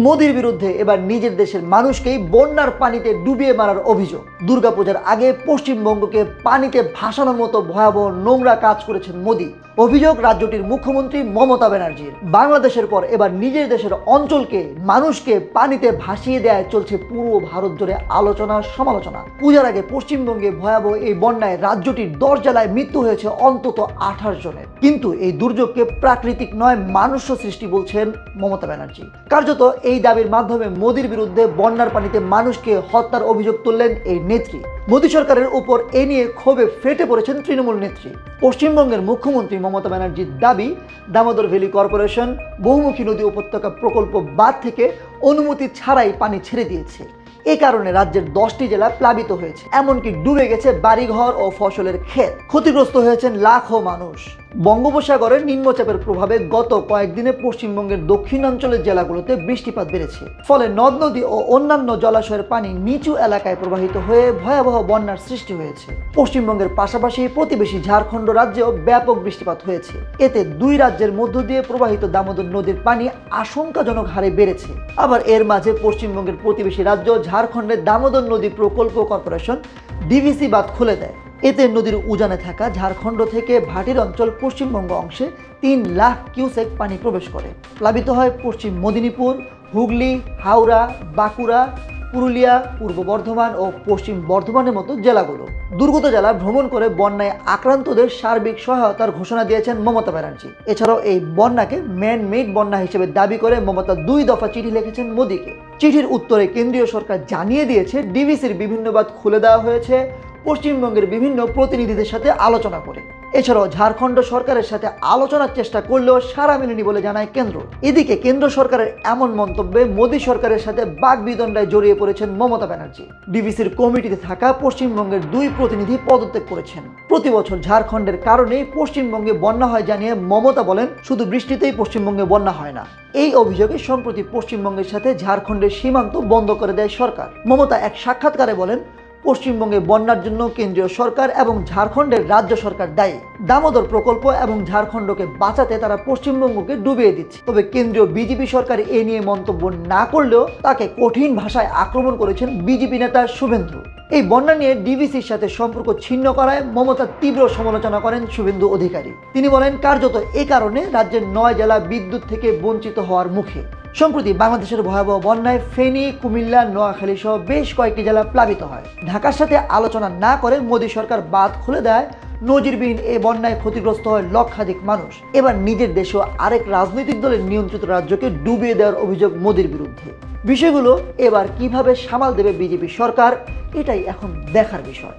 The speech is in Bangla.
মোদির বিরুদ্ধে এবার নিজের দেশের মানুষকেই বন্যার পানিতে ডুবিয়ে মারার অভিযোগ। দুর্গাপূজার আগে পশ্চিমবঙ্গকে পানিতে ভাসানোর মতো ভয়াবহ নোংরা কাজ করেছেন মোদি। অভিযোগ রাজ্যটির মুখ্যমন্ত্রী মমতা ব্যানার্জির। বাংলাদেশের পর এবার নিজের দেশের অঞ্চলকে, মানুষকে পানিতে ভাসিয়ে দেয় চলছে পুরো ভারত জুড়ে আলোচনা সমালোচনা। পূজার আগে পশ্চিমবঙ্গে ভয়াবহ এই বন্যায় রাজ্যটির 10 জেলায় মৃত্যু হয়েছে অন্তত 28 জনের। কিন্তু এই দুর্যোগকে প্রাকৃতিক নয়, মানুষ্য সৃষ্টি বলছেন মমতা ব্যানার্জি। কার্যত এই দাবির মাধ্যমে মোদির বিরুদ্ধে বন্যার পানিতে মানুষকে হত্যার অভিযোগ তুললেন এই নেত্রী। মোদী সরকারের উপর এ নিয়ে ক্ষোভে ফেটে পড়েছেন তৃণমূল নেত্রী। পশ্চিমবঙ্গের মুখ্যমন্ত্রী মমতা ব্যানার্জির দাবি, দামোদর ভ্যালি কর্পোরেশন বহুমুখী নদী উপত্যকা প্রকল্প বাঁধ থেকে অনুমতি ছাড়াই পানি ছেড়ে দিয়েছে। এ কারণে রাজ্যের 10টি জেলা প্লাবিত হয়েছে, এমনকি ডুবে গেছে বাড়িঘর ও ফসলের ক্ষেত। ক্ষতিগ্রস্ত হয়েছেন লাখো মানুষ। বঙ্গোপসাগরের নিম্নচাপের প্রভাবে গত কয়েকদিনে পশ্চিমবঙ্গের দক্ষিণাঞ্চলের জেলাগুলোতে বৃষ্টিপাত বেড়েছে। ফলে নদ নদী ও অন্যান্য জলাশয়ের পানি নিচু এলাকায় প্রবাহিত হয়ে ভয়াবহ বন্যার সৃষ্টি হয়েছে। পশ্চিমবঙ্গের পাশাপাশি প্রতিবেশী ঝাড়খণ্ড রাজ্যেও ব্যাপক বৃষ্টিপাত হয়েছে। এতে দুই রাজ্যের মধ্য দিয়ে প্রবাহিত দামোদর নদীর পানি আশঙ্কাজনক হারে বেড়েছে। আবার এর মাঝে পশ্চিমবঙ্গের প্রতিবেশী রাজ্য ঝাড়খণ্ডের দামোদর নদী প্রকল্প কর্পোরেশন ডিভিসি বাঁধ খুলে দেয়। এতে নদীর উজানে থাকা ঝাড়খণ্ড থেকে ভাটির অঞ্চল পশ্চিমবঙ্গ অংশে 3 লাখ কিউসেক পানি প্রবেশ করে। প্লাবিত হয় পশ্চিম মেদিনীপুর, হুগলি, হাওড়া, বাঁকুড়া, পুরুলিয়া, পূর্ব বর্ধমান ও পশ্চিম বর্ধমানের মতো জেলাগুলো। দুর্গত জেলা ভ্রমণ করে বন্যায় আক্রান্তদের সার্বিক সহায়তার ঘোষণা দিয়েছেন মমতা ব্যানার্জি। এছাড়াও এই বন্যাকে ম্যান মেড বন্যা হিসেবে দাবি করে মমতা 2 দফা চিঠি লিখেছেন মোদীকে। চিঠির উত্তরে কেন্দ্রীয় সরকার জানিয়ে দিয়েছে, ডিভিসির বিভিন্ন বাঁধ খুলে দেওয়া হয়েছে পশ্চিমবঙ্গের বিভিন্ন প্রতিনিধিদের সাথে আলোচনা করে। এছাড়াও ঝাড়খণ্ড সরকারের সাথে আলোচনার চেষ্টা করলেও সাড়া মেলেনি বলে জানায় কেন্দ্র। এদিকে কেন্দ্র সরকারের এমন মন্তব্যে মোদী সরকারের সাথে বাকবিতণ্ডায় জড়িয়ে পড়েছেন মমতা ব্যানার্জি। ডিভিসির কমিটিতে থাকা পশ্চিমবঙ্গের 2 প্রতিনিধি পদত্যাগ করেছেন। প্রতি বছর ঝাড়খণ্ডের কারণে পশ্চিমবঙ্গে বন্যা হয় জানিয়ে মমতা বলেন, শুধু বৃষ্টিতেই পশ্চিমবঙ্গে বন্যা হয় না। এই অভিযোগে সম্প্রতি পশ্চিমবঙ্গের সাথে ঝাড়খণ্ডের সীমান্ত বন্ধ করে দেয় সরকার। মমতা এক সাক্ষাৎকারে বলেন, পশ্চিমবঙ্গে বন্যার জন্য কেন্দ্রীয় সরকার এবং ঝাড়খণ্ডের রাজ্য সরকার দায়ী। দামোদর প্রকল্প এবং ঝাড়খণ্ডকে বাঁচাতে তারা পশ্চিমবঙ্গকে ডুবিয়ে দিচ্ছে। তবে কেন্দ্রীয় বিজেপি সরকার এ নিয়ে মন্তব্য না করলেও তাকে কঠিন ভাষায় আক্রমণ করেছেন বিজেপি নেতা শুভেন্দু। এই বন্যা নিয়ে ডিভিসির সাথে সম্পর্ক ছিন্ন করায় মমতা তীব্র সমালোচনা করেন শুভেন্দু অধিকারী। তিনি বলেন, কার্যত এ কারণে রাজ্যের 9 জেলা বিদ্যুৎ থেকে বঞ্চিত হওয়ার মুখে। সম্প্রতি বাংলাদেশের ভয়াবহ বন্যায় ফেনী, কুমিল্লা, নোয়াখালী সহ বেশ কয়েকটি জেলা প্লাবিত হয়। ঢাকার সাথে আলোচনা না করে মোদী সরকার বাঁধ খুলে দেয়। নজিরবিহীন এই বন্যায় ক্ষতিগ্রস্ত হয় লক্ষাধিক মানুষ। এবার নিজের দেশেও আরেক রাজনৈতিক দলের নিয়ন্ত্রিত রাজ্যকে ডুবিয়ে দেওয়ার অভিযোগ মোদীর বিরুদ্ধে। বিষয়গুলো এবার কিভাবে সামাল দেবে বিজেপি সরকার, এটাই এখন দেখার বিষয়।